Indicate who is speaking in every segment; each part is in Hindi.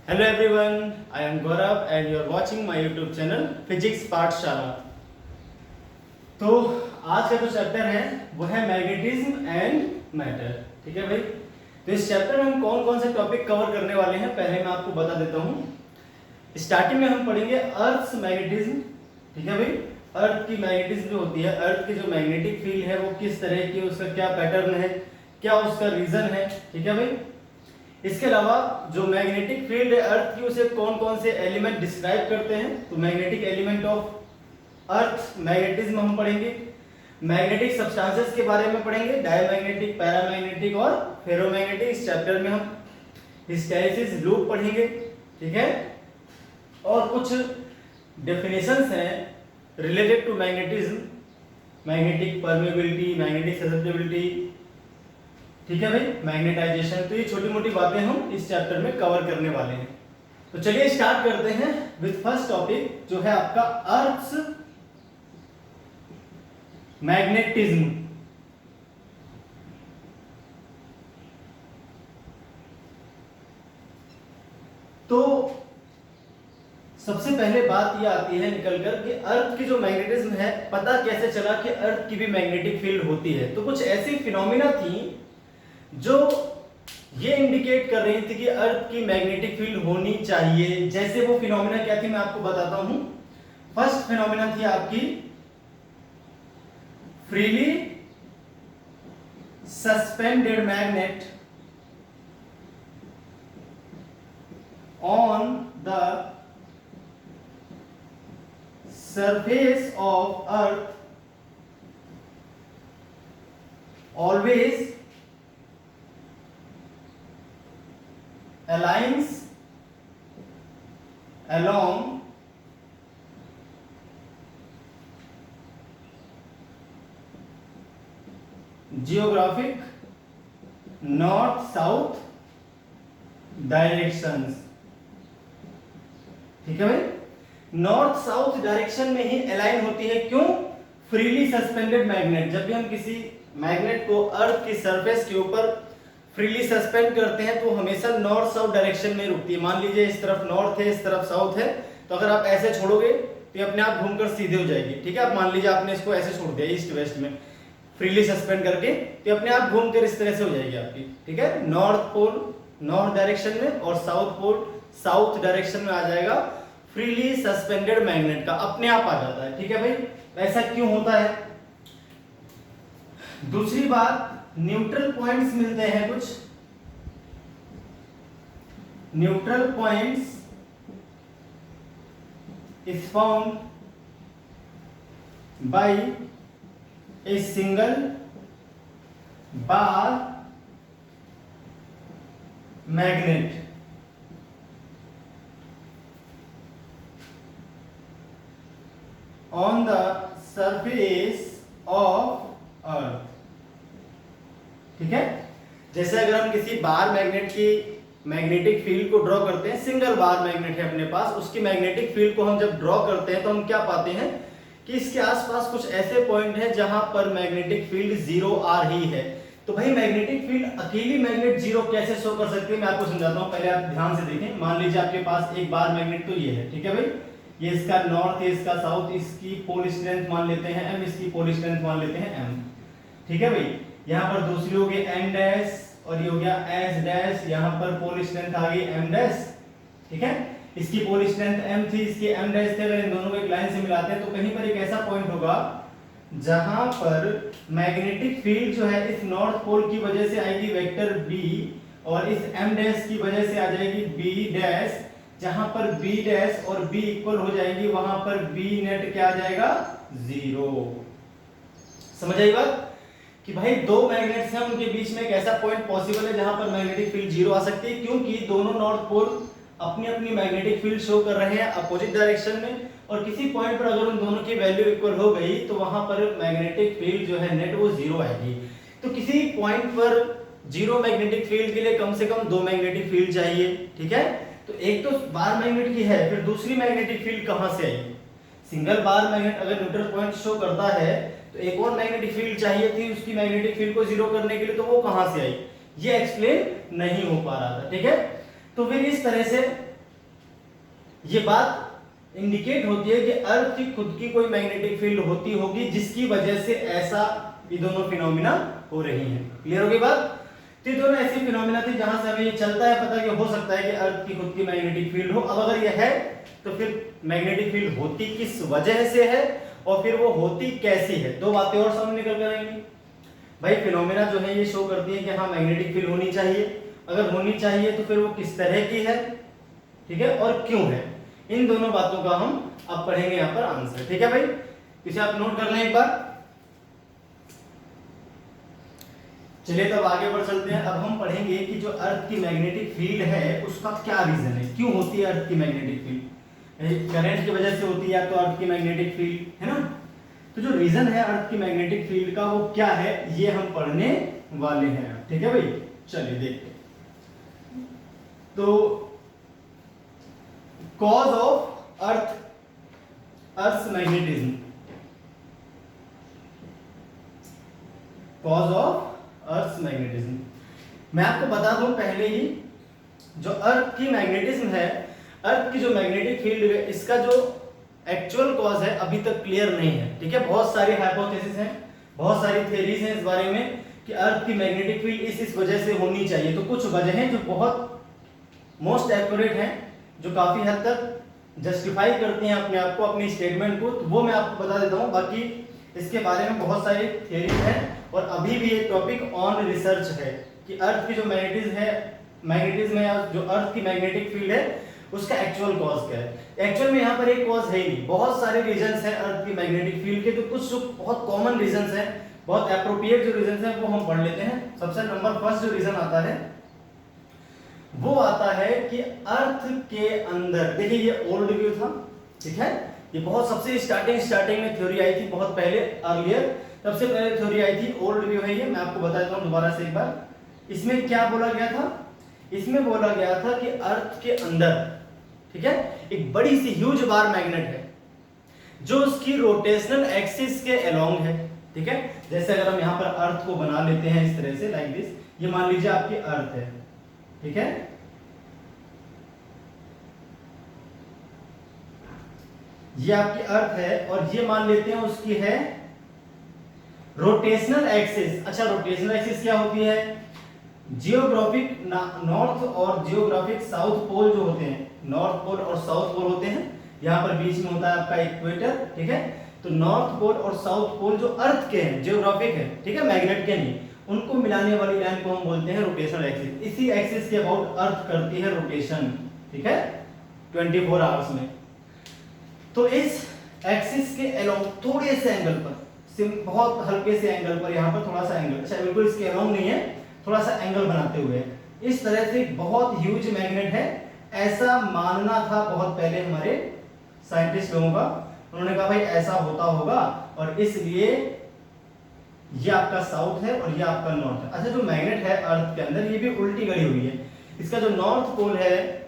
Speaker 1: Hello everyone, I am Gaurav and you are watching my YouTube channel Physics पाठशाला। तो आज का जो चैप्टर है वो है मैग्नेटिज्म एंड मैटर। ठीक है भाई, तो इस चैप्टर में हम कौन कौन से टॉपिक कवर करने वाले हैं पहले मैं आपको बता देता हूँ। स्टार्टिंग में हम पढ़ेंगे अर्थ मैग्नेटिज्म। ठीक है भाई, अर्थ की मैग्नेटिज्म जो होती है, अर्थ की जो मैग्नेटिक फील्ड है वो किस तरह की, उसका क्या पैटर्न है, क्या उसका रीजन है। ठीक है भाई, इसके अलावा जो मैग्नेटिक फील्ड है अर्थ की, उसे कौन कौन से एलिमेंट डिस्क्राइब करते हैं, तो magnetic element of earth magnetism हम पढ़ेंगे। मैग्नेटिक सब्सटेंसेस के बारे में पढ़ेंगे, डायमैग्नेटिक, पैरामैग्नेटिक और फेरोमैग्नेटिक। इस चैप्टर में हम हिस्टैरिसीस लूप पढ़ेंगे। ठीक है, और कुछ डेफिनेशंस हैं related to magnetism, magnetic permeability, magnetic susceptibility. ठीक है भाई, मैग्नेटाइजेशन। तो ये छोटी मोटी बातें हम इस चैप्टर में कवर करने वाले हैं। तो चलिए स्टार्ट करते हैं विद फर्स्ट टॉपिक जो है आपका अर्थ मैग्नेटिज्म। तो सबसे पहले बात ये आती है निकलकर कि अर्थ की जो मैग्नेटिज्म है, पता कैसे चला कि अर्थ की भी मैग्नेटिक फील्ड होती है। तो कुछ ऐसी फिनोमिना थी जो ये इंडिकेट कर रही थी कि अर्थ की मैग्नेटिक फील्ड होनी चाहिए। जैसे वो फिनोमिना क्या थी मैं आपको बताता हूं। फर्स्ट फिनोमिना थी आपकी freely suspended magnet on the surface of earth always aligns along geographic north south directions। ठीक है भाई, नॉर्थ साउथ डायरेक्शन में ही अलाइन होती है। क्यों? फ्रीली सस्पेंडेड मैग्नेट, जब भी हम किसी मैग्नेट को अर्थ की सरफेस के ऊपर फ्रीली सस्पेंड करते हैं तो हमेशा नॉर्थ साउथ डायरेक्शन में रुकती है। मान लीजिए इस तरफ नॉर्थ है, इस तरफ साउथ है, तो अगर आप ऐसे छोड़ोगे तो ये अपने आप घूमकर सीधे हो जाएगी। ठीक है, आप मान लीजिए आपने इसको ऐसे छोड़ दिया ईस्ट वेस्ट में फ्रीली सस्पेंड करके, तो अपने आप घूमकर इस तरह से हो जाएगी आपकी। ठीक है, नॉर्थ पोल नॉर्थ डायरेक्शन में और साउथ पोल साउथ डायरेक्शन में आ जाएगा। फ्रीली सस्पेंडेड मैग्नेट का अपने आप आ जाता है। ठीक है भाई, ऐसा क्यों होता है? दूसरी बात, न्यूट्रल पॉइंट्स मिलते हैं कुछ। Neutral points is found by a single bar magnet on the surface of earth. ठीक है, जैसे अगर हम किसी बार मैग्नेट की मैग्नेटिक फील्ड को ड्रॉ करते हैं, सिंगल बार मैग्नेट है अपने पास, उसकी मैग्नेटिक फील्ड को हम जब ड्रॉ करते हैं तो हम क्या पाते हैं कि इसके आसपास कुछ ऐसे पॉइंट हैं जहां पर मैग्नेटिक फील्ड जीरो आ रही है। तो भाई मैग्नेटिक फील्ड अकेली मैग्नेट जीरो कैसे शो कर सकती है मैं आपको समझाता हूं, पहले आप ध्यान से देखें। मान लीजिए आपके पास एक बार मैग्नेट तो ये है। ठीक है भाई, ये इसका नॉर्थ है, इसका साउथ, इसकी पोल स्ट्रेंथ मान लेते हैं m, इसकी पोल स्ट्रेंथ मान लेते हैं m। ठीक है भाई, यहाँ पर दूसरी हो गई n डैश और ये हो गया s डैश, यहाँ पर पोल स्ट्रेंथ आ गई m डैश। ठीक है, इसकी पोल स्ट्रेंथ m थी, इसकी m डैश थे। अगर इन दोनों को एक लाइन से मिलाते हैं तो कहीं पर एक ऐसा पॉइंट होगा जहां पर मैग्नेटिक फील्ड जो है इस नॉर्थ पोल की वजह से आएगी वेक्टर b और इस m डैश की वजह से आ जाएगी b डैश। जहां पर b डैश और b इक्वल हो जाएंगी वहां पर b नेट क्या आ जाएगा? जीरो। समझ आई बात कि भाई दो मैग्नेट्स हैं, उनके बीच में एक ऐसा पॉइंट पॉसिबल है जहां पर मैग्नेटिक फील्ड जीरो आ सकती है, क्योंकि दोनों नॉर्थ पोल अपनी अपनी मैग्नेटिक फील्ड शो कर रहे हैं अपोजिट डायरेक्शन में, और किसी पॉइंट पर अगर उन दोनों की वैल्यू इक्वल हो गई तो वहां पर मैग्नेटिक फील्ड जो है नेट वो जीरो आएगी। तो किसी पॉइंट पर जीरो मैग्नेटिक फील्ड के लिए कम से कम दो मैग्नेटिक फील्ड चाहिए। ठीक है, तो एक तो बार मैग्नेट की है, फिर दूसरी मैग्नेटिक फील्ड कहां से आई? सिंगल बार मैग्नेट अगर न्यूट्रल पॉइंट शो करता है तो एक और मैग्नेटिक फील्ड चाहिए थी उसकी मैग्नेटिक फील्ड को जीरो करने के लिए, तो वो कहां से आई ये एक्सप्लेन नहीं हो पा रहा था। ठीक है, तो फिर इस तरह से ये बात इंडिकेट होती है कि अर्थ की खुद की कोई मैग्नेटिक फील्ड होती होगी जिसकी वजह से ऐसा ये दोनों फिनोमिना हो रही हैं। क्लियर हो गई बात? तो ये दोनों ऐसी फिनोमिना थी जहां से हमें ये चलता है पता कि हो सकता है कि अर्थ की खुद की मैग्नेटिक फील्ड हो। अब अगर ये है तो फिर मैग्नेटिक फील्ड होती किस वजह से है और फिर वो होती कैसी है, दो बातें और सामने निकल कर आएंगी। भाई फिनोमिना जो है ये शो करती है कि हाँ मैग्नेटिक फील्ड होनी चाहिए, अगर होनी चाहिए तो फिर वो किस तरह की है, ठीक है, और क्यों है। इन दोनों बातों का हम अब पढ़ेंगे यहाँ पर आंसर। ठीक है भाई, इसे आप नोट कर लें एक बार। चलिए तब आगे बढ़ चलते हैं। अब हम पढ़ेंगे कि जो अर्थ की मैग्नेटिक फील्ड है उसका क्या रीजन है, क्यों होती है अर्थ की मैग्नेटिक फील्ड। करंट की वजह से होती है या तो अर्थ की मैग्नेटिक फील्ड, है ना। तो जो रीजन है अर्थ की मैग्नेटिक फील्ड का वो क्या है ये हम पढ़ने वाले हैं। ठीक है भाई, चलिए देखते हैं। तो cause of earth magnetism, cause of earth magnetism. मैं आपको बता दूं पहले ही, जो अर्थ की मैग्नेटिज्म है, अर्थ की जो मैग्नेटिक फील्ड है, इसका जो एक्चुअल कॉज है अभी तक क्लियर नहीं है। ठीक है, बहुत सारी हाइपोथेसिस हैं, बहुत सारी थ्योरीज हैं इस बारे में कि अर्थ की मैग्नेटिक फील्ड इस वजह से होनी चाहिए। तो कुछ वजहें जो बहुत मोस्ट एक्यूरेट हैं, जो काफी हद तक जस्टिफाई करती हैं अपने आप को, अपनी स्टेटमेंट को, तो वो मैं आपको बता देता हूं। बाकी इसके बारे में बहुत सारी थ्योरीज हैं और अभी भी ये टॉपिक ऑन रिसर्च है कि अर्थ की जो मैग्नेटिज्म है, जो अर्थ की मैग्नेटिक फील्ड है उसका एक्चुअल कॉज क्या है। एक्चुअल में यहाँ पर एक कॉज है ही नहीं, बहुत सारे रीजंस हैं अर्थ की मैग्नेटिक फील्ड के। तो कुछ जो बहुत कॉमन रीजंस हैं, बहुत एप्रोप्रिएट जो रीजंस हैं वो हम पढ़ लेते हैं। सबसे नंबर फर्स्ट जो रीजन आता है वो आता है कि अर्थ के अंदर, देखिए ये ओल्ड व्यू था, ठीक है, ये बहुत सबसे स्टार्टिंग में थ्योरी आई थी, बहुत पहले अर्लियर सबसे पहले थ्योरी आई थी, ओल्ड व्यू है ये। मैं आपको बता देता हूँ दोबारा से एक बार। इसमें क्या बोला गया था, इसमें बोला गया था कि अर्थ के अंदर, ठीक है, एक बड़ी सी ह्यूज बार मैग्नेट है जो उसकी रोटेशनल एक्सिस के अलोंग है। ठीक है, जैसे अगर हम यहाँ पर अर्थ को बना लेते हैं इस तरह से, लाइक दिस, ये मान लीजिए आपकी अर्थ है, ठीक है, ये आपकी अर्थ है और ये मान लेते हैं उसकी है रोटेशनल एक्सिस। अच्छा, रोटेशनल एक्सिस क्या होती है, जियोग्राफिक नॉर्थ और जियोग्राफिक साउथ पोल जो होते हैं, नॉर्थ पोल और साउथ पोल होते हैं, यहाँ पर बीच में होता है आपका इक्वेटर। ठीक है, तो नॉर्थ पोल और साउथ पोल जो अर्थ के हैं, जियोग्राफिक है, ठीक है, मैग्नेट के नहीं, उनको मिलाने वाली लाइन को हम बोलते हैं रोटेशनल एक्सिस। इसी एक्सिस के अबाउट अर्थ करती है रोटेशन, ठीक है, 24 आवर्स में। तो इस एक्सिस के अलोंग थोड़े से एंगल पर, बहुत हल्के से एंगल पर, यहाँ पर थोड़ा सा एंगल, अच्छा बिल्कुल इसके अलोंग नहीं है, थोड़ा सा एंगल बनाते हुए, इस तरह से बहुत ह्यूज मैग्नेट है, ऐसा मानना था बहुत पहले हमारे साइंटिस्ट लोगों का। उन्होंने कहा भाई ऐसा होता होगा और इसलिए ये आपका साउथ है और ये आपका नॉर्थ है। अच्छा, जो मैग्नेट है अर्थ के अंदर ये भी उल्टी गड़ी हुई है, इसका जो नॉर्थ पोल है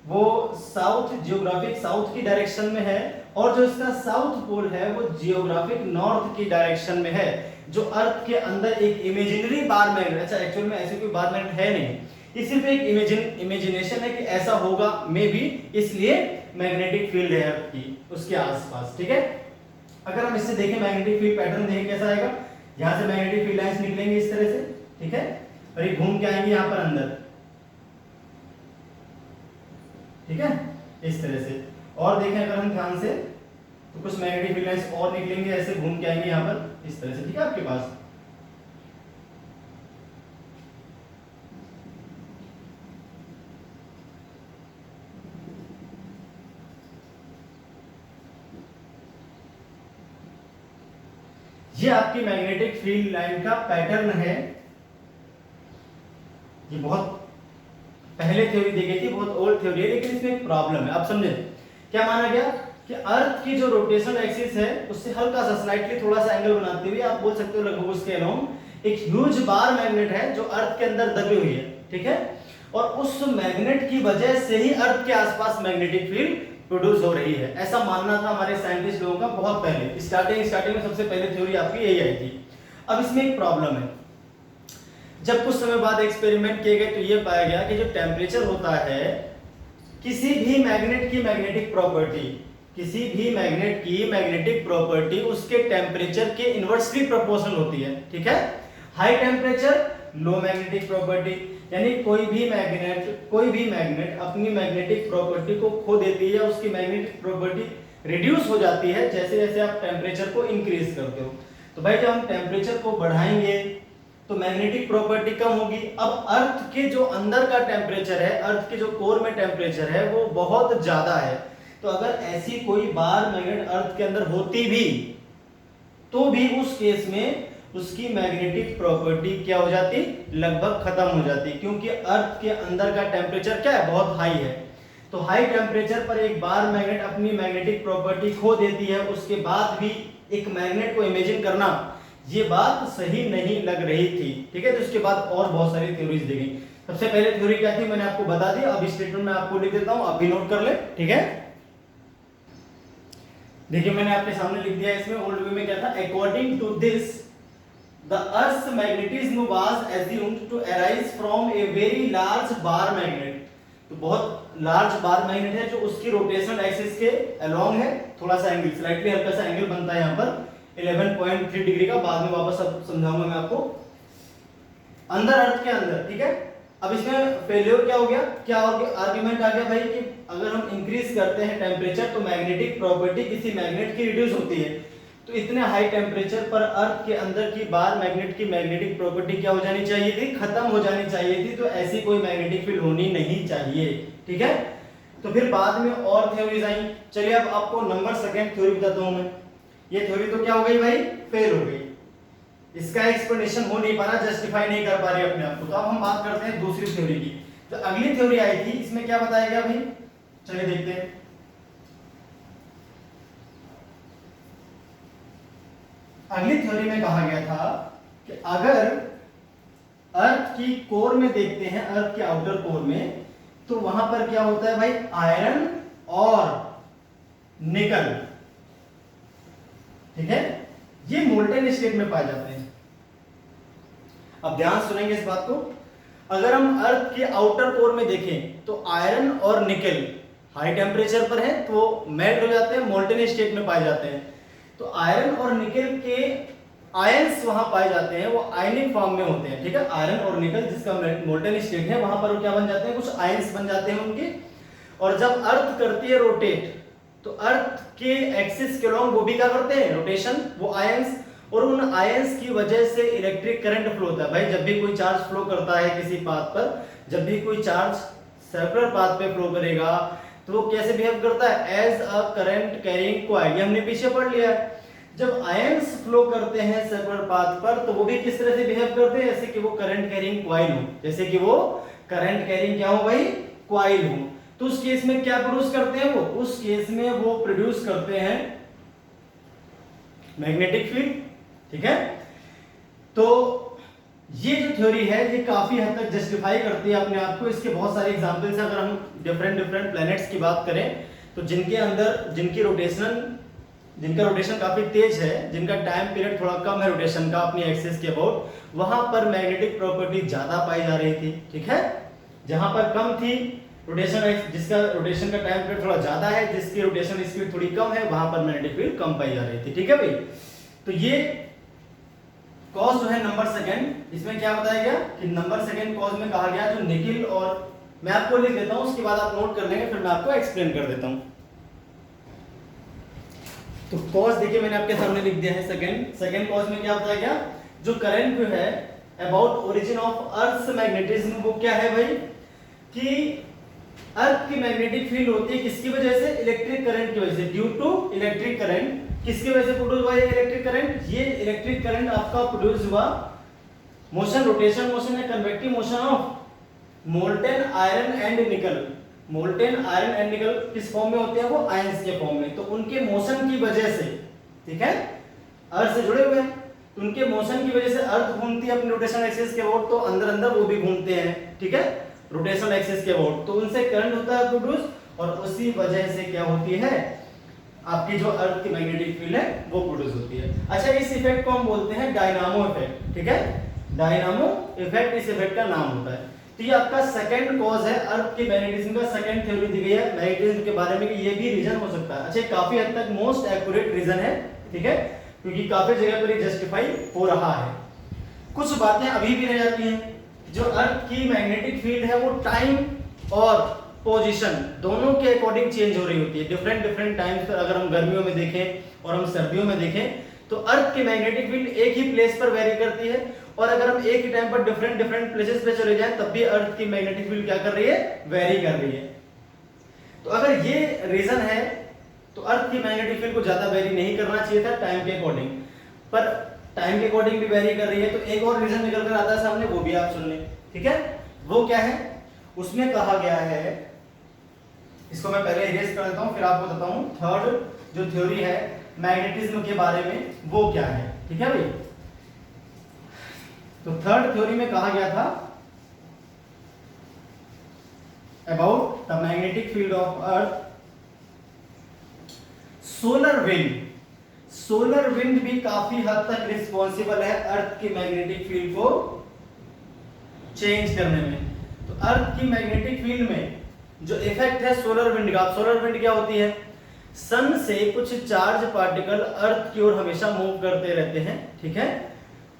Speaker 1: वो साउथ, जियोग्राफिक साउथ की डायरेक्शन में है और जो इसका साउथ पोल है वो जियोग्राफिक नॉर्थ की डायरेक्शन में है। जो अर्थ के अंदर एक इमेजिनरी बार मैग्नेट, अच्छा एक्चुअल में ऐसी कोई बार मैग्नेट है नहीं, ये सिर्फ एक इमेजिनेशन है कि ऐसा होगा मे बी, इसलिए मैग्नेटिक फील्ड है अर्थ की उसके आसपास। ठीक है, अगर हम इससे देखें मैग्नेटिक फील्ड पैटर्न देखें कैसा आएगा, यहाँ से मैग्नेटिक फील्ड लाइंस निकलेंगे इस तरह से, ठीक है, और ये घूम के आएंगे यहाँ पर अंदर, ठीक है, इस तरह से। और देखें अगर हम ध्यान से तो कुछ मैग्नेटिक फील्ड लाइंस और निकलेंगे, ऐसे घूम के आएंगे यहाँ पर इस तरह से, ठीक है, आपके पास। ये आपकी मैग्नेटिक फील्ड लाइन का पैटर्न है। ये बहुत पहले थ्योरी दी गई थी, बहुत ओल्ड थ्योरी है, लेकिन इसमें एक प्रॉब्लम है। आप समझे क्या माना गया कि अर्थ की जो रोटेशनल एक्सिस है उससे हल्का सा स्लाइटली थोड़ा सा एंगल बनाते हुए आप बोल सकते हो लगभग उसके अलोंग एक ह्यूज बार मैग्नेट है जो अर्थ के अंदर दबी हुई है, ठीक है, और उस मैग्नेट की वजह से ही अर्थ के आसपास मैग्नेटिक फील्ड प्रोड्यूस हो रही है, ऐसा मानना था हमारे साइंटिस्ट लोगों का बहुत पहले। स्टार्टिंग में सबसे पहले थ्योरी आपकी यही आई थी। अब इसमें एक प्रॉब्लम है, जब कुछ समय बाद एक्सपेरिमेंट किए गए तो ये पाया गया कि जो टेम्परेचर होता है किसी भी मैग्नेट की मैग्नेटिक प्रॉपर्टी, किसी भी मैग्नेट की मैग्नेटिक प्रॉपर्टी उसके टेम्परेचर के इनवर्सली प्रोपोर्शनल होती है, ठीक है। High temperature low magnetic property, यानी कोई भी मैग्नेट अपनी मैग्नेटिक प्रॉपर्टी को खो देती है, उसकी मैग्नेटिक प्रॉपर्टी रिड्यूस हो जाती है जैसे जैसे आप टेम्परेचर को इंक्रीज करते हो। तो भाई जब हम टेम्परेचर को बढ़ाएंगे तो मैग्नेटिक प्रॉपर्टी कम होगी। अब अर्थ के जो अंदर का टेम्परेचर है, अर्थ के जो कोर में टेम्परेचर है वो बहुत ज्यादा है, तो अगर ऐसी कोई बार मैग्नेट अर्थ के अंदर होती भी तो भी उस केस में उसकी मैग्नेटिक प्रॉपर्टी क्या हो जाती, लगभग खत्म हो जाती, क्योंकि अर्थ के अंदर का टेम्परेचर क्या है, बहुत हाई है। तो हाई टेम्परेचर पर एक बार मैग्नेट अपनी मैग्नेटिक प्रॉपर्टी खो देती है, उसके बाद भी एक मैग्नेट को इमेजिन करना ये बात सही नहीं लग रही थी, ठीक है। तो इसके बाद और बहुत सारी थ्योरीज दी गई। सबसे पहले थ्योरी क्या थी मैंने आपको बता दिया, अब स्टेटमेंट में आपको लिख देता हूं, आप भी नोट कर ले, ठीक है। देखिए मैंने आपके सामने लिख दिया, इसमें ओल्ड वे में क्या था, according to this the earth magnetism was assumed to arise from a very large bar magnet। तो बहुत लार्ज बार मैग्नेट है जो उसकी रोटेशनल एक्सिस के अलोंग है, थोड़ा सा एंगल स्लाइटली हल्का सा एंगल बनता है यहाँ पर 11.3 डिग्री का, बाद में वापस अब समझाऊंगा मैं आपको, अंदर अर्थ के अंदर, ठीक है। अब इसमें फेल्योर क्या हो गया, क्या हो गया, आर्गुमेंट आ गया भाई कि अगर हम इंक्रीज करते हैं टेम्परेचर तो मैग्नेटिक प्रॉपर्टी किसी मैग्नेट की रिड्यूस होती है, तो इतने हाई टेम्परेचर पर अर्थ के अंदर की बार मैग्नेट की मैग्नेटिक प्रॉपर्टी क्या हो जानी चाहिए थी, खत्म हो जानी चाहिए थी, तो ऐसी कोई मैग्नेटिक फील्ड होनी नहीं चाहिए, ठीक है। तो फिर बाद में और थ्योरीज आई। चलिए अब आपको नंबर सेकंड थ्योरी बताता हूं मैं। ये थ्योरी तो क्या हो गई भाई, फेल हो गई, इसका एक्सप्लेनेशन हो नहीं पा रहा, जस्टिफाई नहीं कर पा रही अपने आप को। तो अब हम बात करते हैं दूसरी थ्योरी की। तो अगली थ्योरी आई थी, इसमें क्या बताया गया भाई, चलिए देखते हैं। अगली थ्योरी में कहा गया था कि अगर अर्थ की कोर में देखते हैं, अर्थ के आउटर कोर में, तो वहां पर क्या होता है भाई, आयरन और निकल, ठीक है, ये मोल्टेन स्टेट में पाए जाते हैं। अब ध्यान सुनेंगे इस बात को, अगर हम अर्थ के आउटर कोर में देखें तो आयरन और निकल हाई टेम्परेचर पर है तो मेल्ट हो जाते हैं, मोल्टेन स्टेट में पाए जाते हैं। तो आयरन और निकल के आयंस वहां पाए जाते हैं, वो आयनिक फॉर्म में होते हैं, ठीक है। आयरन और निकल जिसका मोल्टेन स्टेट है वहां पर वो क्या बन जाते हैं, कुछ आयंस बन जाते हैं उनके। और जब अर्थ करती है रोटेट तो अर्थ के एक्सिस के अलोंग वो भी क्या करते हैं, रोटेशन, वो आयंस, और उन आयंस की वजह से इलेक्ट्रिक करंट फ्लो होता है। भाई जब भी कोई चार्ज फ्लो करता है किसी पाथ पर, जब भी कोई चार्ज सर्कुलर पाथ पे फ्लो करेगा तो वो कैसे बिहेव करता है, as a current carrying coil, ये हमने पीछे पढ़ लिया है। जब आयंस फ्लो करते हैं सर्कुलर पाथ पर तो वो भी किस तरह से बिहेव करते हैं, जैसे कि वो करंट कैरिंग कॉइल हो, जैसे कि वो करंट कैरिंग क्या हो भाई, कॉइल हो। तो उस केस में क्या प्रोड्यूस करते हैं वो, उस केस में वो प्रोड्यूस करते हैं मैग्नेटिक फील्ड, ठीक है। तो ये जो थ्योरी है ये काफी हद तक जस्टिफाई करती है अपने आप को। इसके बहुत सारे एग्जांपल्स हैं। अगर हम डिफरेंट प्लैनेट्स की बात करें तो जिनके अंदर जिनका रोटेशन काफी तेज है, जिनका टाइम पीरियड थोड़ा कम है रोटेशन का अपनी एक्सिस के अबाउट, वहां पर मैग्नेटिक प्रॉपर्टी ज्यादा पाई जा रही थी, ठीक है। जहां पर कम थी रोटेशन, जिसका रोटेशन का टाइम पीरियड थोड़ा ज्यादा है, जिसकी रोटेशन स्पीड थोड़ी कम है, वहां पर मैग्नेटिक फील्ड कम पाई जा रही थी, ठीक है भाई। तो ये कॉज जो है नंबर सेकंड, इसमें क्या बताया गया कि नंबर सेकंड कॉज में कहा गया जो निकिल, और मैं आपको लिख देता हूं, उसके बाद आप नोट कर लेंगे, फिर मैं आपको एक्सप्लेन कर देता हूं। तो कॉज देखिए मैंने आपके सामने लिख दिया है सेकंड कॉज में क्या बताया गया, जो करंट जो है about origin of earth magnetism, वो क्या है भाई कि अर्थ की मैग्नेटिक फील्ड होती है किसकी वजह से, इलेक्ट्रिक करंट की वजह से, ड्यू टू इलेक्ट्रिक करंट। किसकी वजह से प्रोड्यूस हुआ ये इलेक्ट्रिक करंट, ये इलेक्ट्रिक करंट आपका प्रोड्यूस हुआ मोशन, रोटेशन मोशन है, convective motion of molten iron and निकल। मोल्टेन आयरन एंड निकल किस फॉर्म में होते हैं, वो आयंस के फॉर्म में। तो उनके मोशन की वजह से, ठीक है, अर्थ से जुड़े हुए हैं, तो उनके मोशन की वजह से अर्थ घूमती है अपनी रोटेशन एक्सिस के अबाउट, तो अंदर अंदर वो भी घूमते हैं, ठीक है, रोटेशनल एक्सिस के अबाउट, तो उनसे करंट होता है प्रोड्यूस, और उसी वजह से क्या होती है आपकी जो अर्थ की मैग्नेटिक फील्ड है वो प्रोड्यूस होती है। अच्छा, इस इफेक्ट को हम बोलते हैं डायनामो इफेक्ट, ठीक है, डायनामो इफेक्ट इस इफेक्ट का नाम होता है। तो ये आपका सेकंड कॉज है अर्थ के मैग्नेटिज्म का, सेकंड थ्योरी दी गई है मैग्नेटिज्म के बारे में कि ये भी रीजन हो सकता है। अच्छा, काफी हद तक मोस्ट एक्यूरेट रीजन है, ठीक है, क्योंकि काफी जगह पर ये जस्टिफाई हो रहा है। कुछ बातें अभी भी रह जाती हैं। जो अर्थ की मैग्नेटिक फील्ड है वो टाइम और पोजीशन दोनों के अकॉर्डिंग चेंज हो रही होती है। डिफरेंट डिफरेंट टाइम्स पर अगर हम गर्मियों में देखें और हम सर्दियों में देखें तो अर्थ की मैग्नेटिक फील्ड एक ही प्लेस पर वेरी करती है, और अगर हम एक ही टाइम पर डिफरेंट डिफरेंट प्लेसेस पे चले जाएं तब भी अर्थ की मैग्नेटिक फील्ड क्या कर रही है, वेरी कर रही है। तो अगर ये रीजन है तो अर्थ की मैग्नेटिक फील्ड को ज्यादा वेरी नहीं करना चाहिए था टाइम के अकॉर्डिंग, पर टाइम के अकॉर्डिंग भी वेरी कर रही है। तो एक और रीजन निकल कर आता है सामने, वो भी आप सुन लें, ठीक है। वो क्या है, उसमें कहा गया है, इसको मैं पहले इरेज कर देता हूं फिर आपको बताता हूं। थर्ड जो थ्योरी है मैग्नेटिज्म के बारे में वो क्या है, ठीक है भाई। तो थर्ड थ्योरी में कहा गया था about the magnetic field of earth, solar wind. Solar wind भी काफी हद तक रिस्पॉन्सिबल है अर्थ की मैग्नेटिक फील्ड को चेंज करने में। तो अर्थ की मैग्नेटिक फील्ड में जो इफेक्ट है सोलर विंड का, सोलर विंड क्या होती है, सन से कुछ चार्ज पार्टिकल अर्थ की ओर हमेशा मूव करते रहते हैं, ठीक है।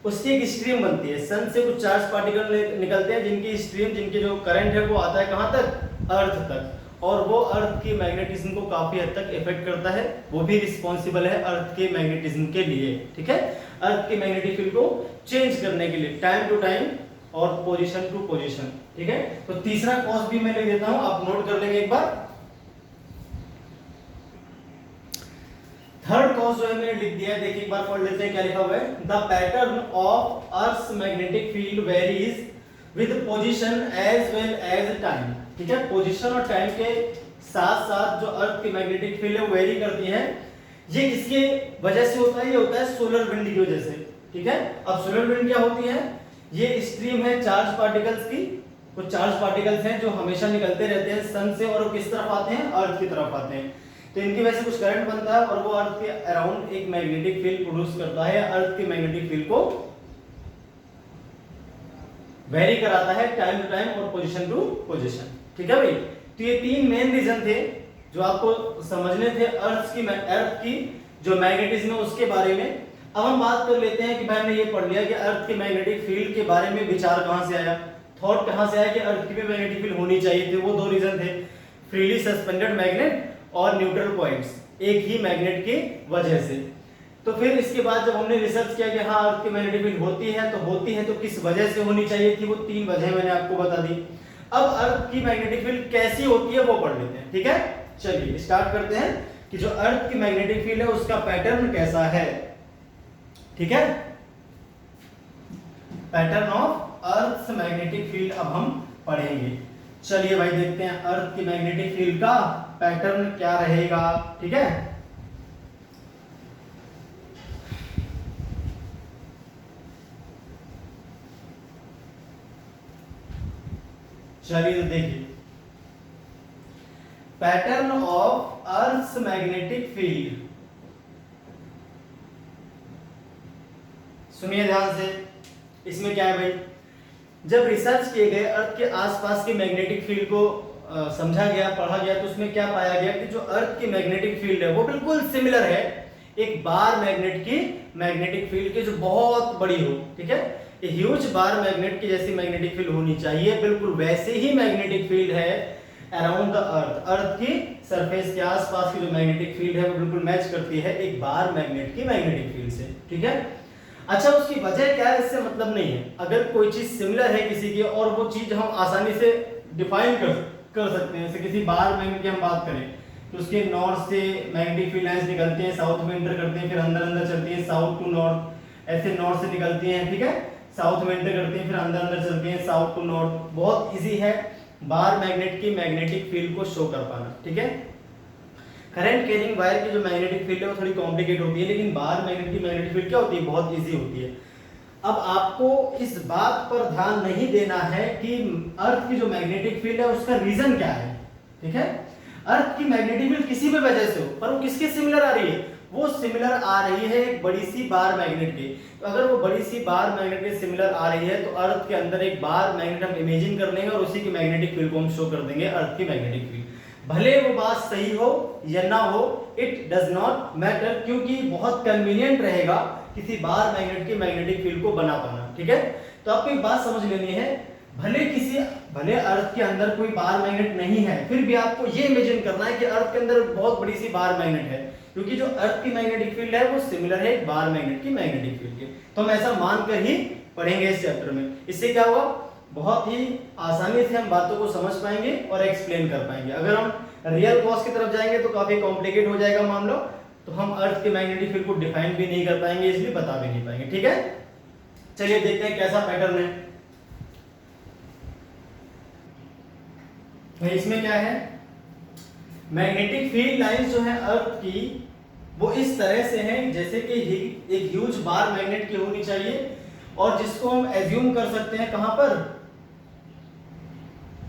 Speaker 1: उसकी एक स्ट्रीम बनती है, सन से कुछ चार्ज पार्टिकल निकलते हैं जिनकी स्ट्रीम, जिनके जो करंट है वो आता है कहां तक, अर्थ तक, और वो अर्थ की मैग्नेटिज्म को काफी हद तक इफेक्ट करता है। वो भी रिस्पॉन्सिबल है अर्थ के मैग्नेटिज्म के लिए, ठीक है, अर्थ की मैग्नेटिक फील्ड को चेंज करने के लिए टाइम टू टाइम और पोजीशन टू पोजीशन, ठीक है। तो तीसरा कॉज भी मैं लिख देता हूं, आप नोट कर लेंगे एक बार। थर्ड कॉज जो है मैंने लिख दिया है, देखिए एक बार पढ़ लेते हैं क्या लिखा हुआ है। The pattern of earth's magnetic field varies with position as well as time, ठीक है। पोजीशन और टाइम के साथ साथ जो अर्थ की मैग्नेटिक फील्ड है वो वेरी करती है। ये किसके वजह से होता है, ये होता है सोलर विंड की वजह से, ठीक है। अब सोलर विंड क्या होती है, ये स्ट्रीम है चार्ज पार्टिकल्स की, कुछ चार्ज पार्टिकल्स हैं जो हमेशा निकलते रहते हैं सन से, और वो किस तरफ आते हैं, अर्थ की तरफ आते हैं। तो इनकी वजह से कुछ करंट बनता है और वो अर्थ के अराउंड एक मैग्नेटिक फील्ड प्रोड्यूस करता है, अर्थ की मैग्नेटिक फील्ड को वेरी कराता है टाइम टू टाइम और पोजीशन टू पोजीशन, ठीक है भाई। तो ये तीन मेन रीजन थे जो आपको समझने थे अर्थ की जो मैग्नेटिज्म है उसके बारे में। अब हम बात कर लेते हैं कि भाई हमने ये पढ़ लिया कि अर्थ की मैग्नेटिक फील्ड के बारे में विचार कहां से आया, थॉट कहां से आया कि अर्थ की भी मैग्नेटिक फील्ड होनी चाहिए थी। वो दो रीजन थे, फ्रीली सस्पेंडेड मैग्नेट और न्यूट्रल पॉइंट्स, एक ही मैग्नेट की वजह से। तो फिर इसके बाद जब हमने रिसर्च किया कि हाँ अर्थ की मैग्नेटिक फील्ड होती है तो किस वजह से होनी चाहिए थी, वो तीन वजह मैंने आपको बता दी। अब अर्थ की मैग्नेटिक फील्ड कैसी होती है वो पढ़ लेते हैं, ठीक है। चलिए स्टार्ट करते हैं कि जो अर्थ की मैग्नेटिक फील्ड है उसका पैटर्न कैसा है, ठीक है। Pattern of earth magnetic field अब हम पढ़ेंगे। चलिए भाई देखते हैं अर्थ की मैग्नेटिक फील्ड का पैटर्न क्या रहेगा, ठीक है। चलिए तो देखिए pattern of earth magnetic field, सुनिए ध्यान से। इसमें क्या है भाई, जब रिसर्च किए गए अर्थ के आसपास की मैग्नेटिक फील्ड को समझा गया, पढ़ा गया, तो उसमें क्या पाया गया कि जो अर्थ की मैग्नेटिक फील्ड है वो बिल्कुल सिमिलर है एक बार मैग्नेट की मैग्नेटिक फील्ड की जो बहुत बड़ी हो, ठीक है। ह्यूज बार मैग्नेट की जैसी मैग्नेटिक फील्ड होनी चाहिए, बिल्कुल वैसे ही मैग्नेटिक फील्ड है अराउंड द अर्थ। अर्थ की सरफेस के आसपास की जो मैग्नेटिक फील्ड है वो बिल्कुल मैच करती है एक बार मैग्नेट की मैग्नेटिक फील्ड से, ठीक है। अच्छा, उसकी वजह क्या है इससे मतलब नहीं है। अगर कोई चीज सिमिलर है किसी की और वो चीज हम आसानी से डिफाइन कर सकते हैं, जैसे किसी बार मैग्नेट की हम बात करें तो उसके नॉर्थ से मैग्नेटिक फील्ड लाइंस निकलती हैं, साउथ में एंटर करती हैं, फिर अंदर अंदर चलती हैं साउथ टू नॉर्थ, ऐसे नॉर्थ से निकलती हैं, ठीक है, साउथ में एंटर करती हैं, फिर अंदर अंदर चलती हैं साउथ टू नॉर्थ। बहुत इजी है बार मैग्नेट की मैग्नेटिक फील्ड को शो कर पाना, ठीक है। करंट कैरिंग वायर की जो मैग्नेटिक फील्ड है वो थोड़ी कॉम्प्लिकेट होती है, लेकिन बार मैग्नेट की मैग्नेटिक फील्ड क्या होती है, बहुत इजी होती है। अब आपको इस बात पर ध्यान नहीं देना है कि अर्थ की जो मैग्नेटिक फील्ड है उसका रीजन क्या है, ठीक है। अर्थ की मैग्नेटिक फील्ड किसी भी वजह से हो, पर वो किसके सिमिलर आ रही है, वो सिमिलर आ रही है एक बड़ी सी बार मैग्नेट के। तो अगर वो बड़ी सी बार मैग्नेट के सिमिलर आ रही है तो अर्थ के अंदर एक बार मैग्नेट हम इमेजिन कर लेंगे और उसी की मैग्नेटिक फील्ड को हम शो कर देंगे, अर्थ की मैग्नेटिक फील्ड। भले वो बात सही हो या ना हो, इट डज नॉट मैटर, क्योंकि बहुत कन्वीनियंट रहेगा किसी बार मैग्नेट की मैग्नेटिक फील्ड को बना पाना। ठीक है, तो आपको एक बात समझ लेनी है, भले अर्थ के अंदर कोई बार मैग्नेट नहीं है, फिर भी आपको ये इमेजिन करना है कि अर्थ के अंदर बहुत बड़ी सी बार मैग्नेट है, क्योंकि जो अर्थ की मैग्नेटिक फील्ड है वो सिमिलर है एक बार मैग्नेट की मैग्नेटिक फील्ड के। तो हम ऐसा मानकर ही पढ़ेंगे इस चैप्टर में। इससे क्या होगा, बहुत ही आसानी से हम बातों को समझ पाएंगे और एक्सप्लेन कर पाएंगे। अगर हम रियल कॉज की तरफ जाएंगे तो काफी कॉम्प्लिकेट हो जाएगा मामला, तो हम अर्थ के मैग्नेटिक फील्ड को डिफाइन भी नहीं कर पाएंगे, इसलिए बता भी नहीं पाएंगे। ठीक है, चलिए देखते हैं कैसा पैटर्न है। तो इसमें क्या है, मैग्नेटिक फील्ड लाइंस जो है अर्थ की वो इस तरह से हैं जैसे कि एक ह्यूज बार मैग्नेट की होनी चाहिए, और जिसको हम एज्यूम कर सकते हैं कहां पर,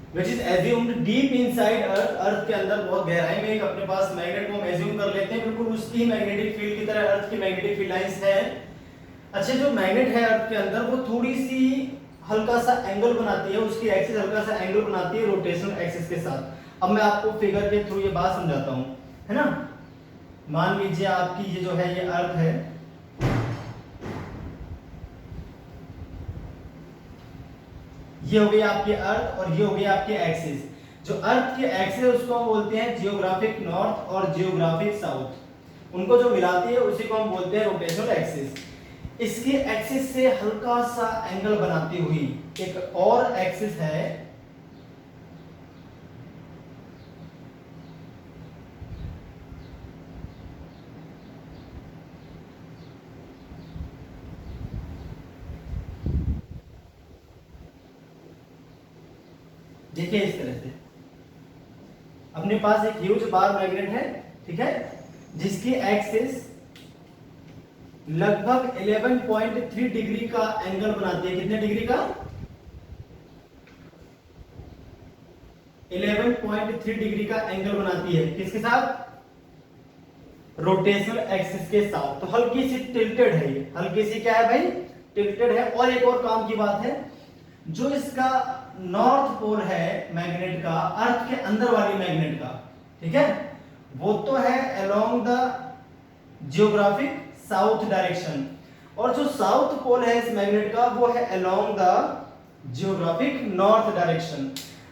Speaker 1: which is assumed deep inside अर्थ, अर्थ के अंदर बहुत गहराई में एक अपने पास मैग्नेट को हम एज्यूम कर लेते हैं, बिल्कुल उसकी मैग्नेटिक फील्ड की तरह अर्थ की मैग्नेटिक फील्ड लाइंस है। अच्छा, जो मैग्नेट है अर्थ के अंदर वो थोड़ी सी हल्का सा एंगल बनाती है, उसकी एक्सिस हल्का सा एंगल बनाती है रोटेशनल एक्सिस के साथ। अब मैं आपको फिगर के थ्रू ये बात समझाता हूं, है ना। मान लीजिए आपकी ये जो है ये अर्थ है, ये हो गई आपकी अर्थ और ये हो गई आपकी एक्सिस। जो अर्थ की एक्सिस है उसको हम बोलते हैं जियोग्राफिक नॉर्थ और जियोग्राफिक साउथ, उनको जो मिलाती है उसी को हम बोलते हैं रोटेशनल एक्सिस। इसकी एक्सिस से हल्का सा एंगल बनाती हुई एक और एक्सिस है, देखिए इस तरह से अपने पास एक ह्यूज बार मैग्नेट है, ठीक है, जिसकी एक्सिस लगभग 11.3 डिग्री का एंगल बनाती है। कितने डिग्री का, 11.3 डिग्री का एंगल बनाती है, किसके साथ, रोटेशनल एक्सिस के साथ। तो हल्की सी टिल्टेड है, ये हल्की सी क्या है भाई, टिल्टेड है। और एक और काम की बात है, जो इसका नॉर्थ पोल है मैग्नेट का, अर्थ के अंदर वाली मैग्नेट का, ठीक है, वो तो है along the geographic south direction, और जो साउथ पोल है इस मैग्नेट का वो है along the geographic north direction.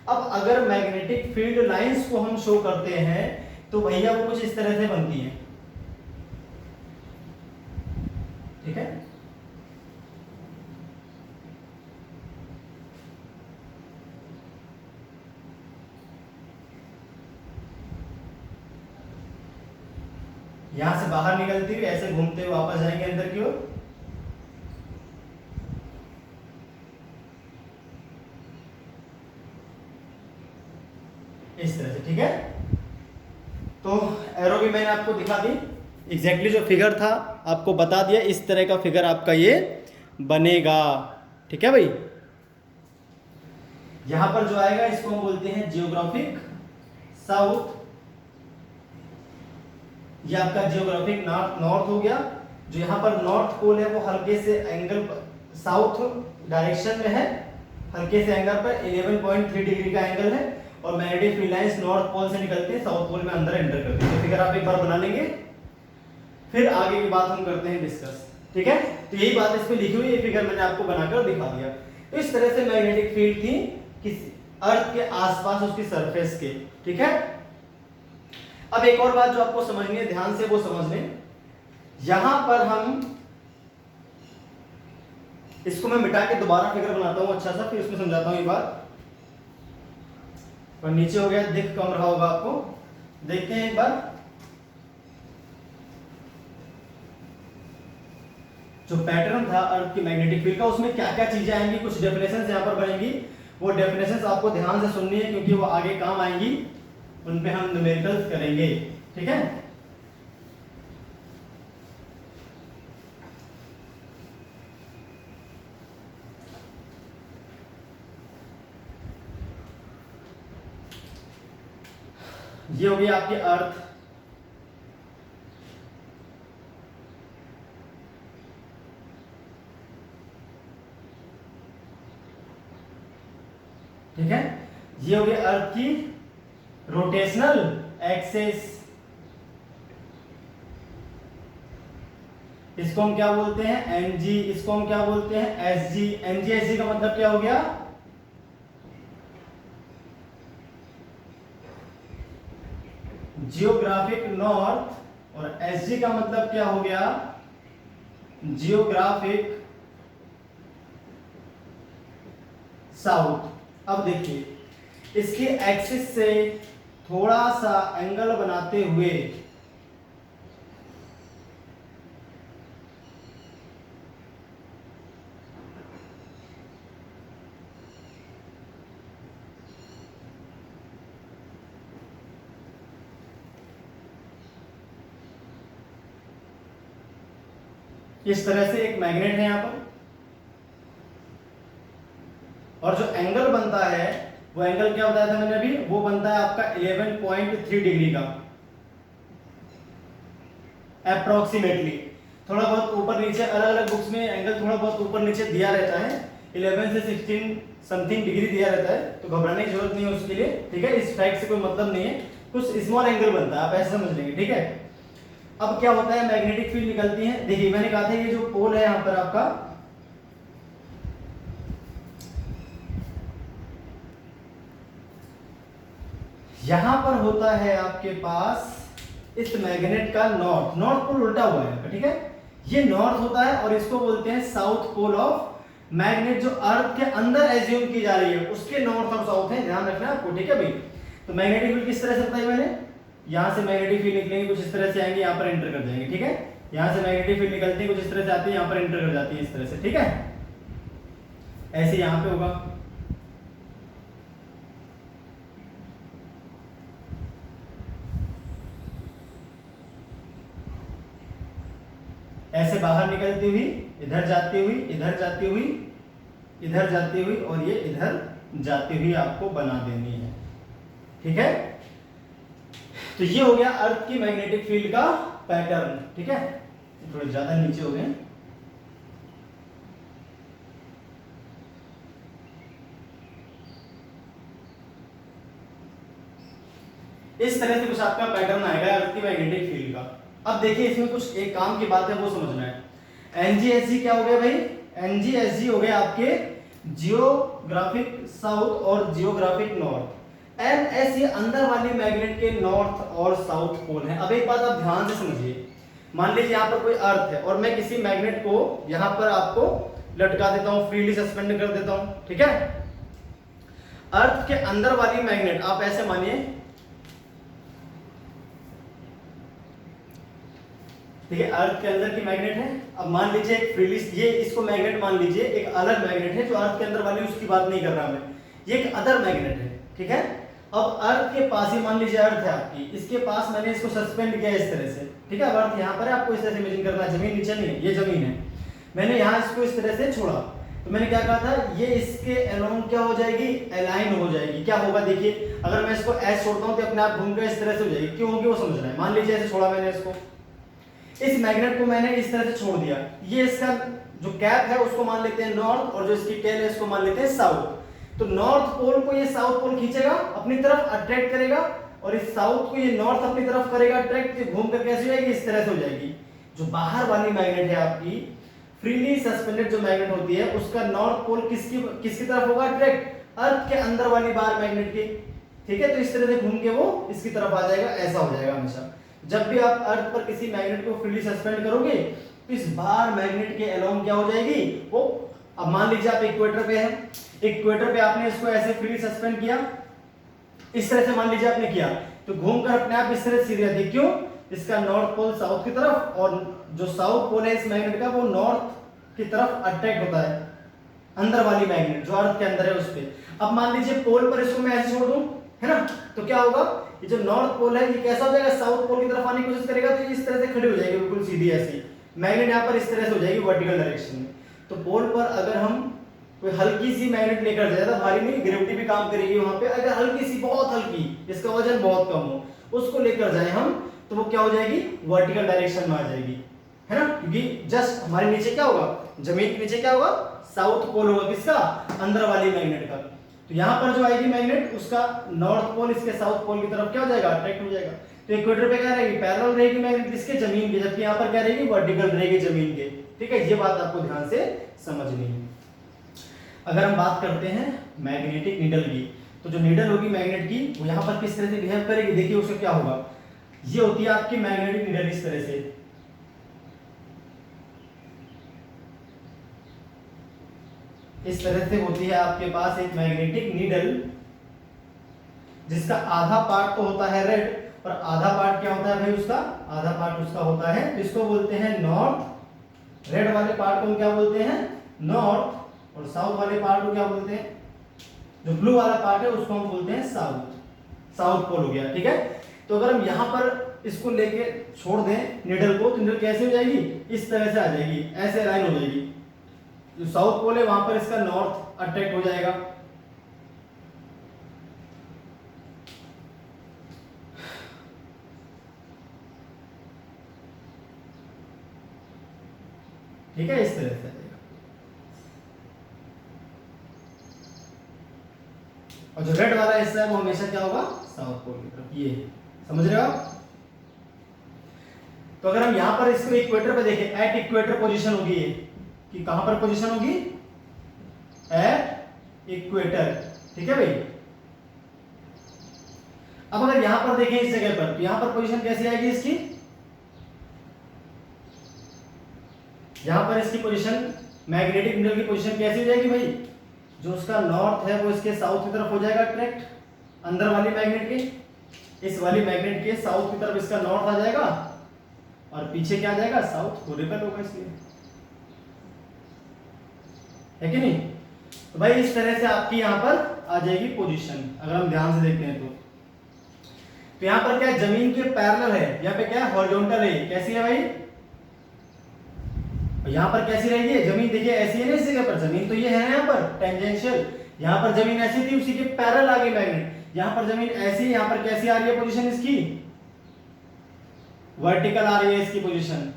Speaker 1: अब अगर मैग्नेटिक फील्ड लाइंस को हम शो करते हैं तो भैया वो कुछ इस तरह से बनती है, ठीक है। यहां से बाहर निकलती हुई ऐसे घूमते हुए वापस जाएंगे अंदर की ओर, इस तरह से, ठीक है। तो एरो भी मैंने आपको दिखा दी, एग्जैक्टली जो फिगर था आपको बता दिया, इस तरह का फिगर आपका ये बनेगा, ठीक है भाई। यहां पर जो आएगा इसको हम बोलते हैं जियोग्राफिक साउथ, ये आपका जियोग्राफिक नॉर्थ हो गया। जो यहाँ पर नॉर्थ पोल है वो हल्के से एंगल साउथ डायरेक्शन में है, हल्के से एंगल पर 11.3 डिग्री का एंगल है, और magnetic field lines north pole से निकलते हैं साउथ पोल में अंदर एंटर करते हैं। तो फिगर आप एक बार बना लेंगे, फिर आगे की बात हम करते हैं डिस्कस, ठीक है। तो यही बात इस पे लिखी हुई, ये फिगर मैंने आपको बनाकर दिखा दिया। तो इस तरह से मैग्नेटिक फील्ड थी किसी अर्थ के आसपास उसकी सरफेस के, ठीक है। अब एक और बात जो आपको समझनी है, ध्यान से वो समझ लें। यहां पर हम इसको मैं मिटा के दोबारा फिगर बनाता हूं अच्छा सा, फिर उसमें समझाता हूं ये बात। और नीचे हो गया, दिख कम रहा होगा आपको, देखते हैं एक बार। जो पैटर्न था अर्थ की मैग्नेटिक फील्ड का, उसमें क्या क्या चीजें आएंगी, कुछ डेफिनेशंस यहां पर बनेंगी, वो डेफिनेशंस आपको ध्यान से सुननी है क्योंकि वो आगे काम आएंगी, उन पे हम न्यूमेरिकल्स करेंगे, ठीक है। ये हो गई आपकी अर्थ, ठीक है, ये हो गया अर्थ की रोटेशनल एक्सिस। इसको हम क्या बोलते हैं, एनजी, इसको हम क्या बोलते हैं, एसजी। एनजी एसजी का मतलब क्या हो गया, जियोग्राफिक नॉर्थ, और एसजी का मतलब क्या हो गया, जियोग्राफिक साउथ। अब देखिए इसके एक्सिस से थोड़ा सा एंगल बनाते हुए इस तरह से एक मैग्नेट है यहां पर, और जो एंगल बनता है वो एंगल क्या बताया था मैंने अभी, वो बनता है आपका 11.3 डिग्री का अप्रोक्सीमेटली। थोड़ा बहुत ऊपर नीचे, अलग अलग बुक्स में एंगल थोड़ा बहुत ऊपर नीचे दिया रहता है, 11 से 16 समथिंग डिग्री दिया रहता है, तो घबराने की जरूरत नहीं है उसके लिए, ठीक है। इस फैक्ट से कोई मतलब नहीं है, कुछ स्मॉल एंगल बनता है, आप ऐसे समझ लेंगे, ठीक है। अब क्या होता है, मैग्नेटिक फील्ड निकलती है। देखिए मैंने कहा था ये जो पोल है यहां पर आपका, यहां पर होता है आपके पास इस मैग्नेट का नॉर्थ, नॉर्थ पोल उल्टा हुआ है, ठीक है, ये नॉर्थ होता है, और इसको बोलते हैं साउथ पोल ऑफ मैग्नेट, जो अर्थ के अंदर एज्यूम की जा रही है उसके नॉर्थ और साउथ है, ध्यान रखना आपको, ठीक है भाई। तो मैग्नेटिक फील्ड किस तरह से बताई मैंने, यहां से मैग्नेटिक फील्ड निकलेंगे कुछ इस तरह से आएंगे, यहां पर एंटर कर जाएंगे, ठीक है। यहां से मैग्नेटिक फील्ड निकलती है कुछ इस तरह से आती है, यहां पर एंटर कर जाती है इस तरह से, ठीक है। ऐसे यहां पे होगा, ऐसे बाहर निकलती हुई, इधर जाती हुई, इधर जाती हुई, इधर जाती हुई, और ये इधर जाती हुई आपको बना देनी है, ठीक है। तो ये हो गया अर्थ की मैग्नेटिक फील्ड का पैटर्न, ठीक है। थोड़े ज्यादा नीचे हो गए, इस तरह से कुछ आपका पैटर्न आएगा अर्थ की मैग्नेटिक फील्ड का। अब देखिए इसमें कुछ एक काम की बात है वो समझना है। एनजीएसजी क्या हो गया भाई, एनजीएसजी हो गया आपके जियोग्राफिक साउथ और जियोग्राफिक नॉर्थ। एनएस ये अंदर वाली मैग्नेट के नॉर्थ और साउथ पोल है। अब एक बात आप ध्यान से समझिए, मान लीजिए यहाँ पर कोई अर्थ है और मैं किसी मैग्नेट को यहाँ पर आपको लटका देता हूँ, फ्रीली सस्पेंड कर देता हूँ, ठीक है। अर्थ के अंदर वाली मैग्नेट आप ऐसे मानिए, ठीक है, अर्थ के अंदर की मैग्नेट है। अब मान लीजिए एक फ्रीली, ये इसको मैग्नेट मान लीजिए, एक अलग मैग्नेट है जो अर्थ के अंदर वाली, उसकी बात नहीं कर रहा मैं, ये एक अदर मैग्नेट है, ठीक है। अब अर्थ के पास ही मान लीजिए अर्थ है आपकी, इसके पास मैंने इसको सस्पेंड किया इस तरह से, ठीक है। अब अर्थ यहाँ पर है, आपको इस तरह से इमेजिन करना है, जमीन नीचे नहीं है, ये जमीन है, मैंने यहाँ इसको इस तरह से छोड़ा, तो मैंने क्या कहा था, ये इसके अलोंग क्या हो जाएगी, अलाइन हो जाएगी। क्या होगा देखिए, अगर मैं इसको ऐसे छोड़ता हूँ तो अपने आप घूमकर इस तरह से हो जाएगी, क्यों होगी वो समझना है। मान लीजिए ऐसे छोड़ा मैंने इसको, इस मैग्नेट को मैंने इस तरह से छोड़ दिया, ये इसका जो कैप है उसको मान लेते हैं नॉर्थ, और जो इसकी टेल है इसको मान लेते हैं साउथ। तो नॉर्थ पोल को ये साउथ पोल खींचेगा, अपनी तरफ अट्रैक्ट करेगा, और इस साउथ को ये नॉर्थ अपनी तरफ करेगा अट्रैक्ट, घूम कर कैसे हो जाएगी, इस तरह से हो जाएगी। जो बाहर वाली मैग्नेट है आपकी, फ्रीली सस्पेंडेड जो मैग्नेट होती है, उसका नॉर्थ पोल किसकी तरफ होगा अट्रैक्ट, अर्थ के अंदर वाली बाहर मैग्नेट की, ठीक है। तो इस तरह से घूम के वो इसकी तरफ आ जाएगा, ऐसा हो जाएगा हमेशा। जब भी आप अर्थ पर किसी मैग्नेट को फ्रीली सस्पेंड करोगे तो इस बार मैग्नेट के अलोंग क्या हो जाएगी वो, अब मान लीजिए आप इक्वेटर पे हैं, इक्वेटर पे आपने इसको ऐसे फ्रीली सस्पेंड किया, इस तरह से मान लीजिए आपने किया, तो घूमकर अपने आप इस तरह सीधे आती है, क्यों, इसका नॉर्थ पोल साउथ की तरफ, और जो साउथ पोल है इस मैग्नेट का वो नॉर्थ की तरफ अट्रैक्ट होता है, अंदर वाली मैग्नेट जो अर्थ के अंदर है उस पे। अब मान लीजिए पोल पर इसको मैं ऐसे छोड़ दूं, है ना, तो क्या होगा, ये जो नॉर्थ पोल है ये कैसा हो जाएगा, साउथ पोल की तरफ आने की कोशिश करेगा, तो ये इस तरह से खड़ी हो जाएगी बिल्कुल सीधी ऐसी, मैग्नेट यहाँ पर इस तरह से हो जाएगी वर्टिकल डायरेक्शन में। तो पोल पर अगर हम कोई हल्की सी मैग्नेट लेकर जाए, ज्यादा भारी नहीं, ग्रेविटी भी काम करेगी वहां पे, अगर हल्की सी, बहुत हल्की, जिसका वजन बहुत कम हो, उसको लेकर जाए हम, तो वो क्या हो जाएगी, वर्टिकल डायरेक्शन में आ जाएगी, है ना, क्योंकि जस्ट हमारे नीचे क्या होगा, जमीन के नीचे क्या होगा, साउथ पोल होगा, किसका, अंदर वाली मैग्नेट का। तो यहाँ पर जो आएगी मैग्नेट उसका नॉर्थ पोल इसके साउथ पोल की तरफ क्या हो जाएगा, अट्रैक्ट हो जाएगा। तो इक्वेटर पे क्या रहेगी, पैरेलल रहेगी मैग्नेट किसके, जमीन के, जबकि यहाँ पर क्या रहेगी, वर्टिकल रहेगी जमीन के। ठीक है, ये बात आपको ध्यान से समझनी है। अगर हम बात करते हैं मैग्नेटिक नीडल की, तो जो नीडल होगी मैग्नेट की वो यहाँ पर किस तरह से बिहेव करेगी, देखिए उसका क्या होगा। ये होती है आपकी मैग्नेटिक नीडल इस तरह से, इस तरह से होती है आपके पास एक मैग्नेटिक नीडल, जिसका आधा पार्ट तो होता है रेड और आधा पार्ट क्या होता है भाई उसका, आधा पार्ट उसका होता है, इसको बोलते हैं नॉर्थ। रेड वाले पार्ट को हम क्या बोलते हैं, नॉर्थ, और साउथ वाले पार्ट को क्या बोलते हैं, जो ब्लू वाला पार्ट है उसको हम बोलते हैं साउथ। साउथ पोल हो गया। ठीक है, तो अगर हम यहाँ पर इसको लेके छोड़ दें नीडल को, तो नीडल कैसे हो जाएगी, इस तरह से आ जाएगी, ऐसे लाइन हो जाएगी। जो साउथ पोल है वहां पर इसका नॉर्थ अट्रैक्ट हो जाएगा। ठीक है, इस तरह से आ जाएगा। और जो रेड वाला हिस्सा है वो हमेशा क्या होगा, साउथ पोल की तरफ। ये समझ रहे हो आप। तो अगर हम यहां पर इसको इक्वेटर पे देखें, एट इक्वेटर पोजीशन होगी ये, कि कहां पर पोजीशन होगी, एट इक्वेटर। ठीक है भाई। अब अगर यहां पर देखें इस जगह पर, तो यहां पर पोजीशन कैसी आएगी इसकी, यहां पर इसकी पोजीशन, मैग्नेटिक नीडल की पोजीशन कैसी हो जाएगी भाई, जो उसका नॉर्थ है वो इसके साउथ की तरफ हो जाएगा अट्रैक्ट, अंदर वाली मैग्नेट के, इस वाली मैग्नेट के साउथ की तरफ इसका नॉर्थ आ जाएगा, और पीछे क्या आ जाएगा, साउथ को रिपेल होगा इसलिए, है कि नहीं। तो भाई इस तरह से आपकी यहां पर आ जाएगी पोजीशन, अगर हम ध्यान से देखते हैं तो। तो यहां पर क्या है, जमीन के पैरेलल है, यहाँ पे क्या है, हॉरिजॉन्टल है। कैसी है भाई, यहां पर कैसी रहेगी जमीन, देखिए ऐसी है ना इस जगह पर, जमीन तो ये है यहाँ पर टेंजेंशियल, यहाँ पर जमीन ऐसी थी, उसी के पैरेलल आ गई मैग्नेट। यहाँ पर जमीन ऐसी, यहाँ पर कैसी आ रही है पोजीशन इसकी, वर्टिकल आ रही है इसकी पोजीशन।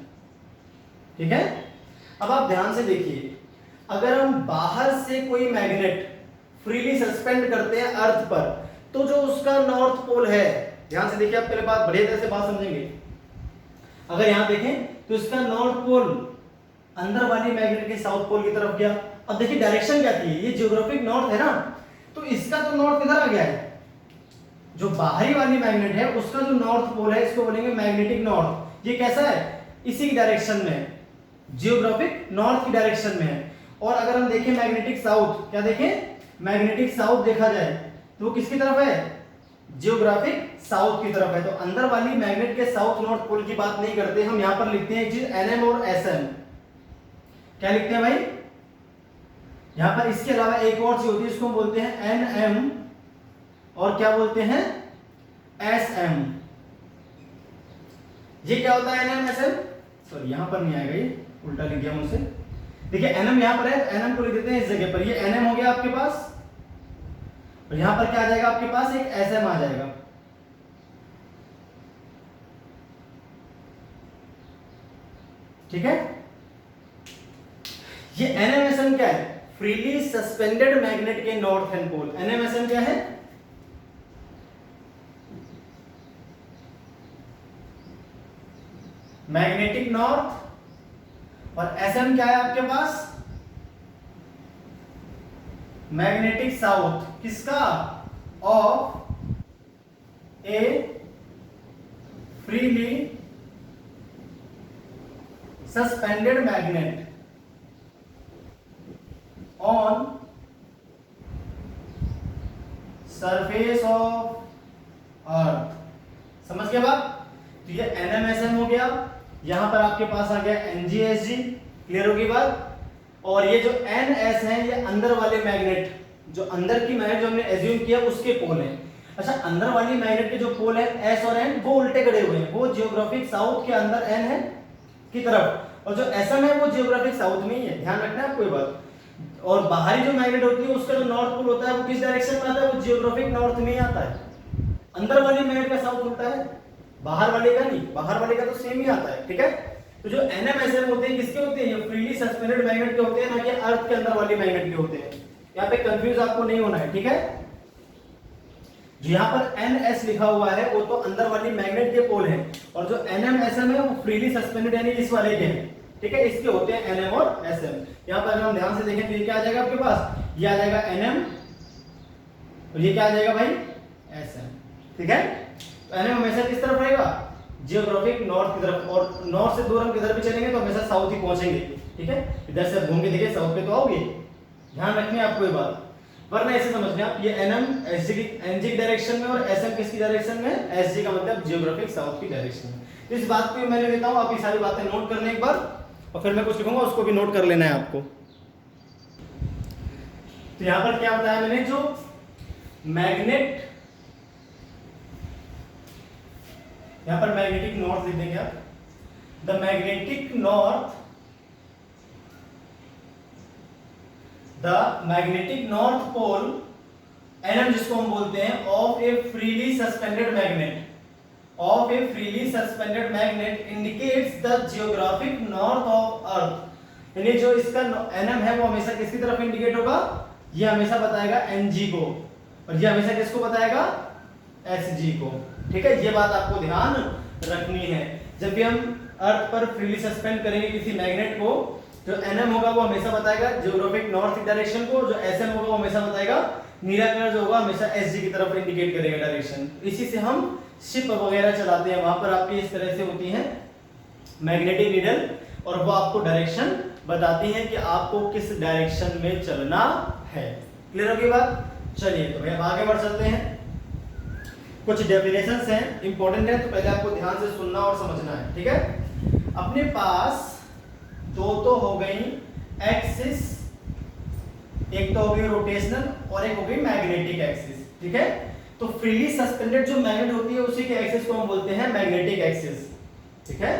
Speaker 1: ठीक है, अब आप ध्यान से देखिए, अगर हम बाहर से कोई मैग्नेट फ्रीली सस्पेंड करते हैं अर्थ पर, तो जो उसका नॉर्थ पोल है, ध्यान से देखिए, आप पहले बात बढ़िया तरह से बात समझेंगे। अगर यहां देखें तो इसका नॉर्थ पोल अंदर वाली मैग्नेट के साउथ पोल की तरफ गया। अब देखिए डायरेक्शन क्या थी, ये जियोग्राफिक नॉर्थ है ना, तो इसका तो नॉर्थ किधर आ गया है, जो बाहरी वाली मैग्नेट है उसका जो नॉर्थ पोल है इसको बोलेंगे मैग्नेटिक नॉर्थ। ये कैसा है, इसी की डायरेक्शन में, जियोग्राफिक नॉर्थ की डायरेक्शन में है। और अगर हम देखें मैग्नेटिक साउथ, क्या देखें, मैग्नेटिक साउथ देखा जाए तो वो किसकी तरफ है, जियोग्राफिक साउथ की तरफ है। तो अंदर वाली मैग्नेट के साउथ नॉर्थ पोल की बात नहीं करते हम, यहां पर लिखते हैं एक चीज NM और SM। क्या लिखते हैं भाई, यहां पर इसके अलावा एक और चीज होती है, इसको हम बोलते हैं NM और क्या बोलते हैं, SM। ये क्या होता है NM SM, सॉरी यहां पर नहीं आएगा, ये उल्टा लिख दिया मुझसे। देखिए NM यहां पर है, NM को लिख देते हैं इस जगह पर, ये NM हो गया आपके पास, और यहां पर क्या आ जाएगा आपके पास, एक SM आ जाएगा। ठीक है, ये NMSM क्या है, फ्रीली सस्पेंडेड मैग्नेट के नॉर्थ एंड पोल। NMSM क्या है, मैग्नेटिक नॉर्थ, और SM क्या है आपके पास, मैग्नेटिक साउथ। किसका, of a freely suspended magnet on surface of earth. समझ गए बात। तो ये NMSM हो गया, यहां पर आपके पास आ गया NGSG, क्लियर होगी बात। और ये जो NS है ये अंदर वाले मैग्नेट, जो अंदर की मैग्नेट जो हमने एज्यूम किया उसके पोल है। अच्छा, अंदर वाली मैग्नेट के जो पोल है S और N वो उल्टे खड़े हुए हैं, वो जियोग्राफिक साउथ के अंदर N है की तरफ, और जो SM है वो जियोग्राफिक साउथ में ही है, ध्यान रखना है आपको ये बात। और बाहरी जो मैग्नेट होती है उसका जो नॉर्थ पोल होता है वो किस डायरेक्शन में आता है, वो जियोग्राफिक नॉर्थ में ही आता है। अंदर वाली मैग्नेट का साउथ उल्टा है, बाहर वाले का नहीं, बाहर वाले का तो सेम ही आता है। ठीक है, तो जो NMSM होते हैं किसके होते हैं, ये फ्रीली सस्पेंडेड मैग्नेट के होते हैं, ना कि अर्थ के अंदर वाली मैग्नेट के होते हैं। यहाँ पे कंफ्यूज आपको नहीं होना है, ठीक है। जो यहाँ पर NS लिखा हुआ है वो तो अंदर वाली मैग्नेट के पोल है, और जो NM SM है वो फ्रीली सस्पेंडेड यानी इस वाले के हैं, ठीक है। इसके होते हैं NM और SM। यहाँ पर अगर हम ध्यान से देखें तो ये क्या आ जाएगा आपके पास, ये आ जाएगा NM और ये क्या आ जाएगा भाई SM, ठीक है। तो NM हमेशा किस तरफ रहेगा, जियोग्राफिक नॉर्थ की तरफ, और नॉर्थ से दूर हम किधर भी चलेंगे तो हमेशा साउथ ही पहुंचेंगे, ठीक है। इधर से घूम के देखिए साउथ पे तो आओगे, ध्यान रखनी है आपको ये बात, वरना ऐसे समझना आप ये NM SG की NG की डायरेक्शन में और SM किसकी डायरेक्शन में, SG का मतलब जियोग्राफिक साउथ की डायरेक्शन में। तो इस बात को मैंने देता हूं, आप ये सारी बातें नोट कर लें एक बार, और फिर मैं कुछ लिखूंगा उसको भी नोट कर लेना है आपको। तो यहां पर क्या बताया मैंने, जो मैग्नेट, यहां पर मैग्नेटिक नॉर्थ लिख देंगे आप, the magnetic north, the magnetic north pole NM जिसको हम बोलते हैं, of a freely suspended magnet, of a freely suspended magnet indicates the geographic north of earth. यानी जो इसका NM है वो हमेशा किसकी तरफ इंडिकेट होगा, ये हमेशा बताएगा NG को, और ये हमेशा किसको बताएगा, SG को, ठीक है। ये बात आपको ध्यान रखनी है। जब भी हम अर्थ पर फ्रीली सस्पेंड करेंगे किसी मैग्नेट को, जो NM होगा वो हमेशा बताएगा जियोग्राफिक नॉर्थ डायरेक्शन को, जो SM होगा वो हमेशा बताएगा, नीला कलर जो होगा हमेशा SG की तरफ इंडिकेट करेगा डायरेक्शन। इसी से हम शिप वगैरह चलाते हैं, वहां पर आपकी इस तरह से होती है मैग्नेटिक नीडल, और वो आपको डायरेक्शन बताती है कि आपको किस डायरेक्शन में चलना है। क्लियर होगी बात, चलिए तो भैया आगे बढ़ चलते हैं। कुछ डेफिनेशंस हैं इंपॉर्टेंट है, तो पहले आपको ध्यान से सुनना और समझना है, ठीक है। अपने पास दो तो हो गई एक्सिस, एक तो हो गई रोटेशनल और एक हो गई मैग्नेटिक एक्सिस, ठीक है। तो फ्रीली सस्पेंडेड जो मैग्नेट होती है उसी के एक्सिस को हम बोलते हैं मैग्नेटिक एक्सिस, ठीक है।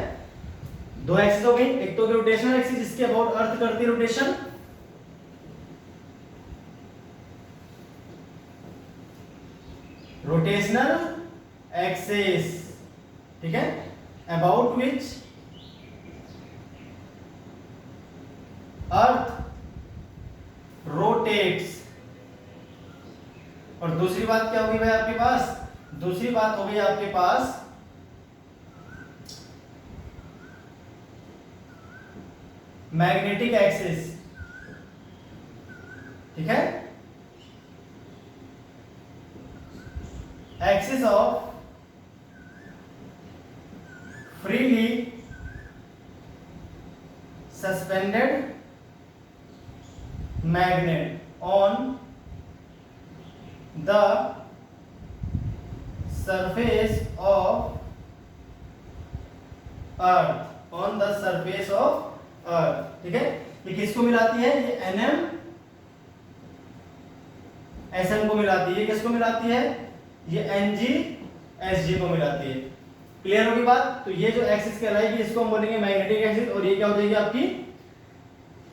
Speaker 1: दो एक्सिस हो गई, एक तो रोटेशनल एक्सिस जिसके अबाउट अर्थ करती है रोटेशन, रोटेशनल एक्सिस, ठीक है, अबाउट विच अर्थ रोटेट्स। और दूसरी बात क्या होगी भाई आपके पास, दूसरी बात हो गई आपके पास मैग्नेटिक एक्सिस, ठीक है, axis of freely suspended magnet on the surface of earth, on the surface of earth, ठीक है। ये किसको मिलाती है, ये NM SM को मिलाती है, ये किसको मिलाती है, ये NG SG को मिलाती है। क्लियर होगी बात। तो ये जो एक्सिस कहलाएगी इसको हम बोलेंगे मैग्नेटिक एक्सिस, और ये क्या हो जाएगी आपकी,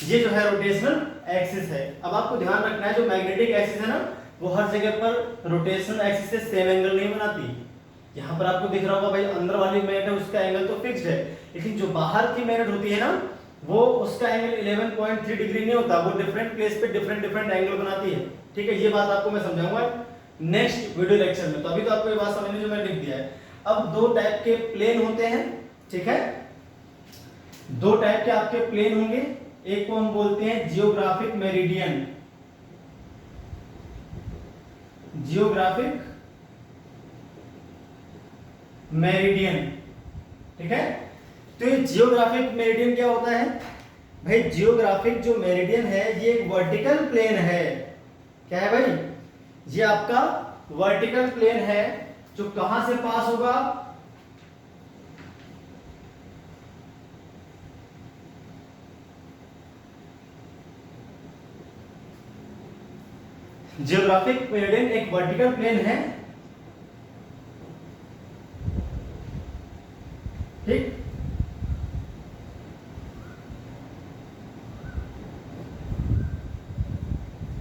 Speaker 1: ये जो है रोटेशनल एक्सिस है। अब आपको ध्यान रखना है जो मैग्नेटिक एक्सिस है ना वो हर जगह पर रोटेशनल एक्सिस से सेम एंगल नहीं बनाती। यहाँ पर आपको दिख रहा होगा भाई अंदर वाली मैग्नेट है उसका एंगल तो फिक्स्ड है, लेकिन जो बाहर की मैग्नेट होती है ना वो उसका एंगल 11.3 डिग्री नहीं होता, वो डिफरेंट प्लेस पे डिफरेंट एंगल बनाती है, ठीक है। ये बात आपको मैं समझाऊंगा नेक्स्ट वीडियो लेक्चर में, तो अभी तो आपको ये बात समझनी जो मैंने लिख दिया है। अब दो टाइप के प्लेन होते हैं, ठीक है, दो टाइप के आपके प्लेन होंगे, एक को हम बोलते हैं जियोग्राफिक मेरिडियन, जियोग्राफिक मेरिडियन, ठीक है। तो ये जियोग्राफिक मेरिडियन क्या होता है भाई, जियोग्राफिक जो मेरिडियन है ये एक वर्टिकल प्लेन है। क्या है भाई, ये आपका वर्टिकल प्लेन है जो कहां से पास होगा, जियोग्राफिक मेरिडियन एक वर्टिकल प्लेन है, ठीक,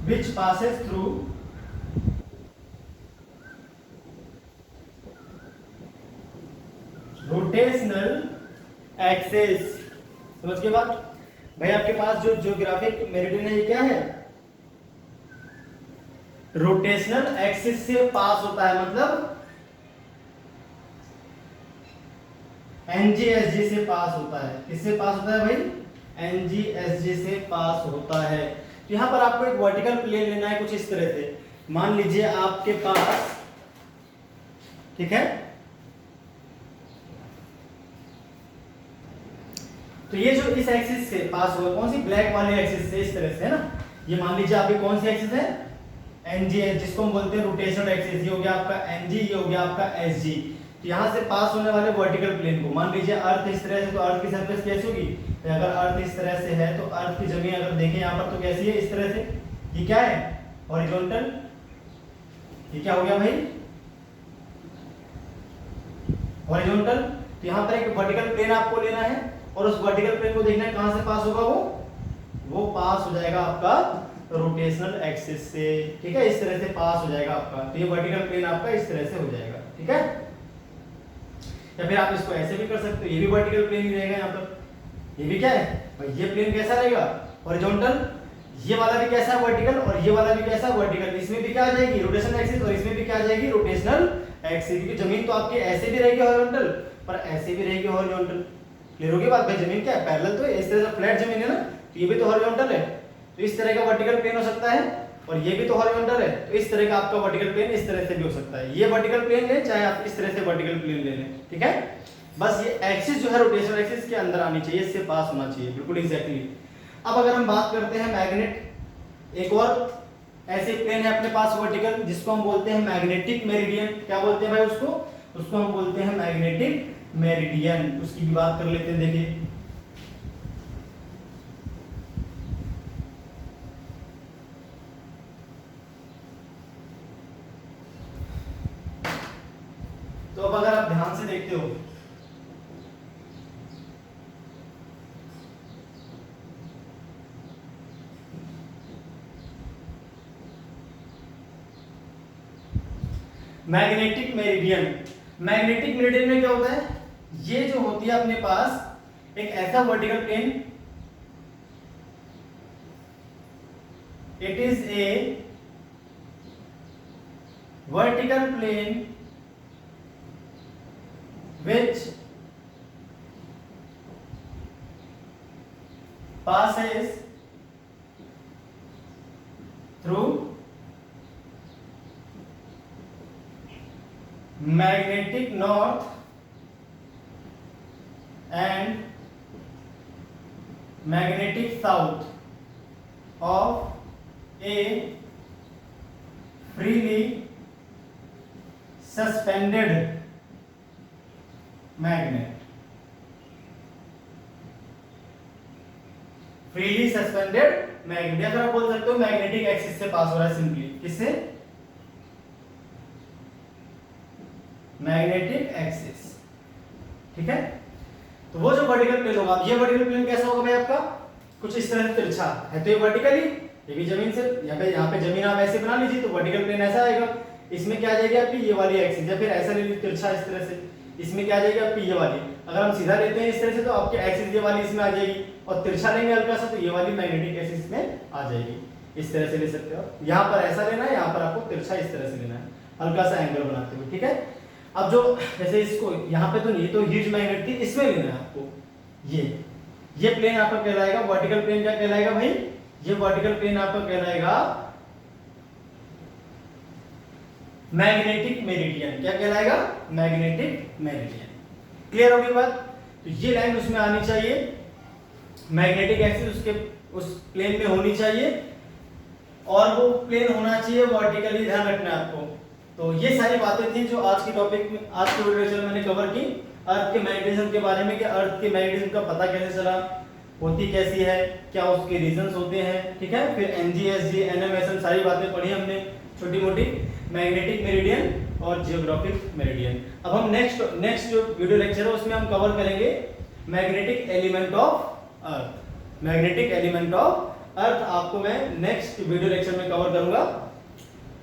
Speaker 1: which passes through rotational axis। समझ के बाद भाई आपके पास जो जियोग्राफिक मेरिडियन है ये क्या है, रोटेशनल एक्सिस से पास होता है, मतलब एनजीएसजी से पास होता है। किससे पास होता है भाई? एनजीएसजी से पास होता है। तो यहां पर आपको एक वर्टिकल प्लेन लेना है कुछ इस तरह से। मान लीजिए आपके पास, ठीक है, तो ये जो इस एक्सिस से पास हुआ, कौन सी? ब्लैक वाले एक्सिस से, इस तरह से, है ना। ये मान लीजिए आपकी कौन सी एक्सिस है? एनजी, जिसको हम बोलते हैं रोटेशनल एक्सिस। ये हो गया आपका एनजी, ये हो गया आपका एसजी। तो यहाँ से पास होने वाले वर्टिकल प्लेन को, मान लीजिए अर्थ इस तरह से, तो अर्थ की सरफेस कैसी होगी? तो अगर अर्थ इस तरह से है तो अर्थ की जमीन अगर देखें यहाँ पर तो कैसी है? इस तरह से। ये क्या है? हॉरिजॉन्टल। ये क्या हो गया भाई? हॉरिजॉन्टल। तो यहाँ पर एक वर्टिकल प्लेन आपको लेना है और उस वर्टिकल प्लेन को देखना है कहां से पास होगा वो पास हो जाएगा आपका रोटेशनल एक्सिस से, ठीक है, इस तरह से पास हो जाएगा आपका। तो ये वर्टिकल प्लेन आपका इस तरह से हो जाएगा, ठीक है। या फिर आप इसको ऐसे भी कर सकते हो, ये भी वर्टिकल प्लेन ही रहेगा यहाँ पर। ये भी क्या है भाई? ये प्लेन कैसा रहेगा? हॉरिजॉन्टल। ये वाला भी कैसा है? वर्टिकल। और ये वाला भी कैसा है? वर्टिकल। इसमें भी क्या आ जाएगी? रोटेशनल एक्सिस, और इसमें भी क्या आ जाएगी? Rotational axis. क्योंकि जमीन तो आपकी ऐसे भी रहेगी हॉरिजॉन्टल, पर ऐसे भी रहेगी हॉरिजॉन्टल। क्लियर होगी बात भाई? जमीन क्या है? पैरेलल तो है, इस तरह से फ्लैट जमीन है ना, तो ये भी तो हॉरिजॉन्टल है। तो इस तरह का वर्टिकल प्लेन हो सकता है, और ये भी तो हॉरिजॉन्टल है, तो इस तरह का आपका वर्टिकल प्लेन इस तरह से भी हो सकता है। ये वर्टिकल प्लेन ले, चाहे आप इस तरह से वर्टिकल प्लेन ले लें, ठीक है। बस ये एक्सिस जो है रोटेशनल एक्सिस के अंदर आनी चाहिए, इससे पास होना चाहिए, बिल्कुल एग्जैक्टली। अब अगर हम बात करते हैं मैग्नेट, एक और ऐसे प्लेन है अपने पास वर्टिकल, जिसको हम बोलते हैं मैग्नेटिक मेरिडियन। क्या बोलते हैं भाई उसको? उसको हम बोलते हैं मैग्नेटिक मेरिडियन। उसकी भी बात कर लेते हैं, देखिए। तो अब अगर आप ध्यान से देखते हो, मैग्नेटिक मेरिडियन, मैग्नेटिक मेरिडियन में क्या होता है? ये जो होती है अपने पास एक ऐसा vertical plane, it is a vertical plane which passes through magnetic north and magnetic south of a freely suspended magnet. Freely suspended magnet, या फिर आप बोल सकते हो मैग्नेटिक एक्सिस से पास हो रहा है सिंपली। किससे? मैग्नेटिक एक्सिस, ठीक है। तो वो जो वर्टिकल प्लेन होगा, ये वर्टिकल प्लेन कैसा होगा भाई आपका? कुछ इस तरह से तिरछा है, तो ये वर्टिकली, ये भी जमीन से, यहाँ पे जमीन आप ऐसे बना लीजिए, तो वर्टिकल प्लेन ऐसा आएगा। इसमें क्या आ जाएगी आपकी? ये वाली एक्सिस, या फिर ऐसा ले लीजिए तिरछा इस तरह से, इसमें क्या आ जाएगी आपकी? ये वाली। अगर हम सीधा लेते हैं इस तरह से, तो आपकी एक्सिस ये वाली इसमें आ जाएगी, और तिरछा लेंगे हल्का सा, तो ये वाली मैग्नेटिक एक्सिस में आ जाएगी। इस तरह से ले सकते हो। यहाँ पर ऐसा लेना है, यहाँ पर आपको तिरछा इस तरह से लेना है, हल्का सा एंगल बनाते हुए, ठीक है। अब जो जैसे इसको यहाँ पे तो ये तो ह्यूज मैग्नेट थी, इसमें लेना है आपको। ये प्लेन आपका कहलाएगा वर्टिकल प्लेन। क्या कहलाएगा भाई? ये वर्टिकल प्लेन आपका कहलाएगा मैग्नेटिक मेरिडियन। क्या कहलाएगा? Magnetic meridian. क्लियर होगी बात? तो ये लाइन उसमें आनी चाहिए, मैग्नेटिक एक्सिस उसके उस प्लेन में होनी चाहिए, और वो प्लेन होना चाहिए वर्टिकली, ध्यान रखना है आपको। तो ये सारी बातें थी जो आज की टॉपिक में, आज के वीडियो लेक्चर में मैंने कवर की, अर्थ के मैग्नेटिज्म के बारे में, कि अर्थ के मैग्नेटिज्म का पता कैसे चला, होती कैसी है, क्या उसके रीजंस होते हैं, ठीक है। फिर एनजीएसजी, एनएमएसएन सारी बातें पढ़ी हमने छोटी मोटी, मैग्नेटिक मेरिडियन और जियोग्राफिक मेरिडियन। अब हम नेक्स्ट जो वीडियो लेक्चर है उसमें हम कवर करेंगे magnetic element of earth. Magnetic element of earth आपको मैं नेक्स्ट वीडियो लेक्चर में कवर करूंगा।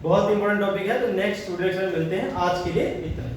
Speaker 1: बहुत इंपॉर्टेंट टॉपिक है, तो नेक्स्ट वीडियो लेक्चर में मिलते हैं। आज के लिए इतना।